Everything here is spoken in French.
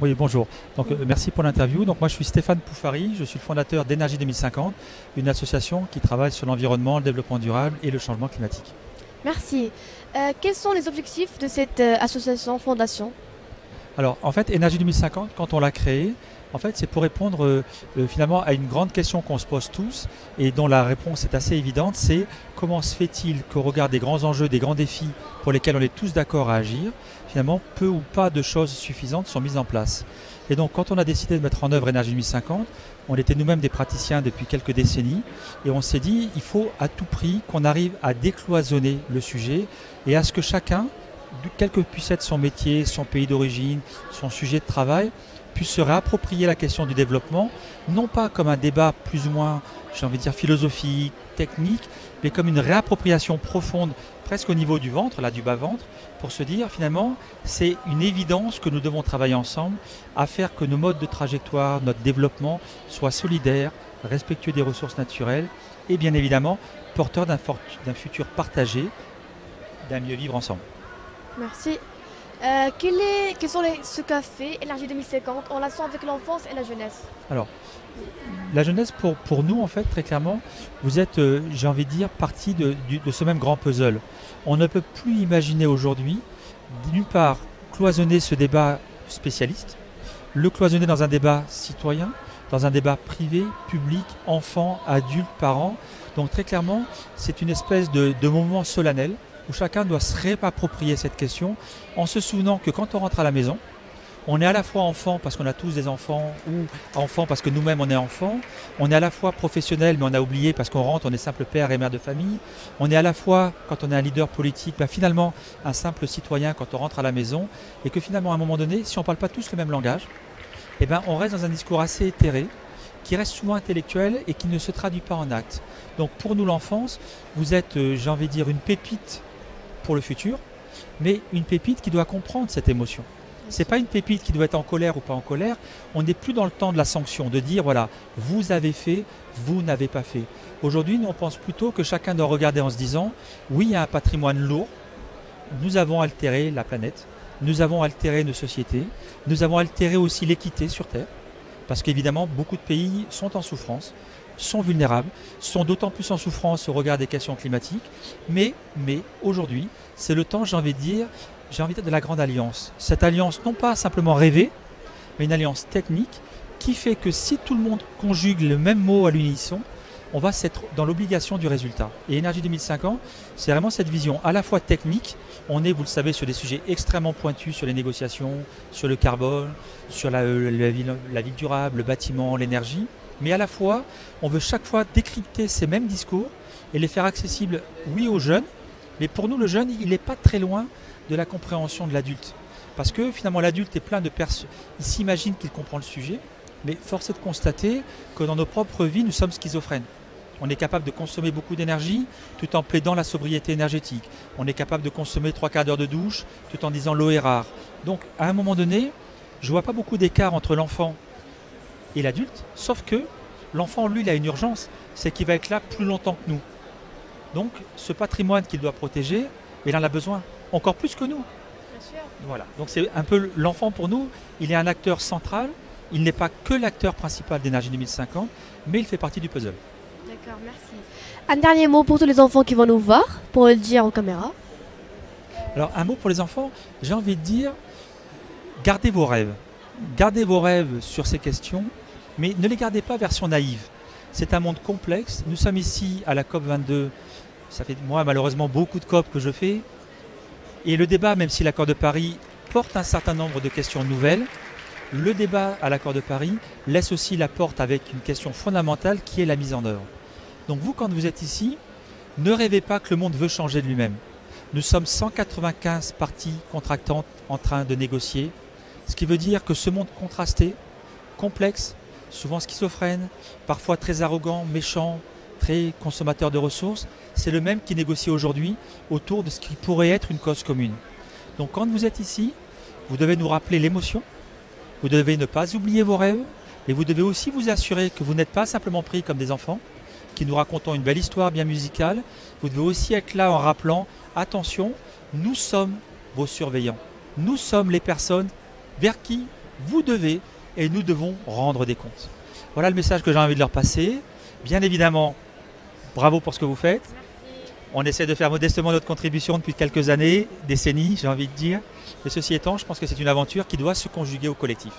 Oui, bonjour. Donc, merci pour l'interview. Donc, moi, je suis Stéphane Poufari, je suis le fondateur d'Énergie 2050, une association qui travaille sur l'environnement, le développement durable et le changement climatique. Merci. Quels sont les objectifs de cette association, fondation? Alors, en fait, Énergie 2050, quand on l'a créée, en fait, c'est pour répondre finalement à une grande question qu'on se pose tous et dont la réponse est assez évidente, c'est comment se fait-il qu'au regard des grands enjeux, des grands défis pour lesquels on est tous d'accord à agir, finalement, peu ou pas de choses suffisantes sont mises en place. Et donc, quand on a décidé de mettre en œuvre Énergie 2050, on était nous-mêmes des praticiens depuis quelques décennies et on s'est dit, il faut à tout prix qu'on arrive à décloisonner le sujet et à ce que chacun, quel que puisse être son métier, son pays d'origine, son sujet de travail, puisse se réapproprier la question du développement, non pas comme un débat plus ou moins, j'ai envie de dire, philosophique, technique, mais comme une réappropriation profonde, presque au niveau du ventre, là du bas-ventre, pour se dire finalement, c'est une évidence que nous devons travailler ensemble à faire que nos modes de trajectoire, notre développement soient solidaires, respectueux des ressources naturelles et bien évidemment porteurs d'un futur partagé, d'un mieux vivre ensemble. Merci. Quels sont ce qu'a fait Énergie 2050 en relation avec l'enfance et la jeunesse? Alors, la jeunesse, pour nous, en fait, très clairement, vous êtes, j'ai envie de dire, partie de ce même grand puzzle. On ne peut plus imaginer aujourd'hui, d'une part, cloisonner ce débat spécialiste, le cloisonner dans un débat citoyen, dans un débat privé, public, enfants, adultes, parents. Donc très clairement, c'est une espèce de moment solennel où chacun doit se réapproprier cette question en se souvenant que quand on rentre à la maison, on est à la fois enfant parce qu'on a tous des enfants ou enfant parce que nous-mêmes on est enfant. On est à la fois professionnel mais on a oublié parce qu'on rentre, on est simple père et mère de famille. On est à la fois, quand on est un leader politique, finalement un simple citoyen quand on rentre à la maison. Et que finalement à un moment donné, si on ne parle pas tous le même langage, on reste dans un discours assez éthéré, qui reste souvent intellectuel et qui ne se traduit pas en actes. Donc pour nous l'enfance, vous êtes, j'ai envie de dire, une pépite pour le futur, mais une pépite qui doit comprendre cette émotion. C'est pas une pépite qui doit être en colère ou pas en colère. On n'est plus dans le temps de la sanction, de dire voilà, vous avez fait, vous n'avez pas fait. Aujourd'hui, nous on pense plutôt que chacun doit regarder en se disant oui, il y a un patrimoine lourd. Nous avons altéré la planète, nous avons altéré nos sociétés, nous avons altéré aussi l'équité sur Terre, parce qu'évidemment beaucoup de pays sont en souffrance, sont vulnérables, sont d'autant plus en souffrance au regard des questions climatiques. Mais aujourd'hui, c'est le temps, j'ai envie de dire, de la grande alliance. Cette alliance, non pas simplement rêvée, mais une alliance technique qui fait que si tout le monde conjugue le même mot à l'unisson, on va être dans l'obligation du résultat. Et Énergie 2050, c'est vraiment cette vision à la fois technique. On est, vous le savez, sur des sujets extrêmement pointus, sur les négociations, sur le carbone, sur la ville durable, le bâtiment, l'énergie. Mais à la fois, on veut chaque fois décrypter ces mêmes discours et les faire accessibles, oui, aux jeunes. Mais pour nous, le jeune, il n'est pas très loin de la compréhension de l'adulte. Parce que finalement, l'adulte est plein de personnes. Il s'imagine qu'il comprend le sujet, mais force est de constater que dans nos propres vies, nous sommes schizophrènes. On est capable de consommer beaucoup d'énergie tout en plaidant la sobriété énergétique. On est capable de consommer 3/4 d'heure de douche tout en disant l'eau est rare. Donc, à un moment donné, je ne vois pas beaucoup d'écart entre l'enfant et l'adulte, sauf que l'enfant, lui, il a une urgence, c'est qu'il va être là plus longtemps que nous. Donc, ce patrimoine qu'il doit protéger, il en a besoin, encore plus que nous. Bien sûr. Voilà. Donc, c'est un peu l'enfant pour nous, il est un acteur central, il n'est pas que l'acteur principal d'Énergie 2050, mais il fait partie du puzzle. D'accord, merci. Un dernier mot pour tous les enfants qui vont nous voir, pour le dire en caméra. Alors, un mot pour les enfants, j'ai envie de dire, gardez vos rêves. Gardez vos rêves sur ces questions, mais ne les gardez pas version naïve. C'est un monde complexe. Nous sommes ici à la COP22. Ça fait moi malheureusement beaucoup de COP que je fais. Et le débat, même si l'accord de Paris porte un certain nombre de questions nouvelles, le débat à l'accord de Paris laisse aussi la porte avec une question fondamentale qui est la mise en œuvre. Donc vous, quand vous êtes ici, ne rêvez pas que le monde veut changer de lui-même. Nous sommes 195 parties contractantes en train de négocier, ce qui veut dire que ce monde contrasté, complexe, souvent schizophrène, parfois très arrogant, méchant, très consommateur de ressources, c'est le même qui négocie aujourd'hui autour de ce qui pourrait être une cause commune. Donc quand vous êtes ici, vous devez nous rappeler l'émotion, vous devez ne pas oublier vos rêves, mais vous devez aussi vous assurer que vous n'êtes pas simplement pris comme des enfants, qui nous racontons une belle histoire bien musicale. Vous devez aussi être là en rappelant, attention, nous sommes vos surveillants. Nous sommes les personnes vers qui vous devez et nous devons rendre des comptes. Voilà le message que j'ai envie de leur passer. Bien évidemment, bravo pour ce que vous faites. On essaie de faire modestement notre contribution depuis quelques années, décennies, j'ai envie de dire. Mais ceci étant, je pense que c'est une aventure qui doit se conjuguer au collectif.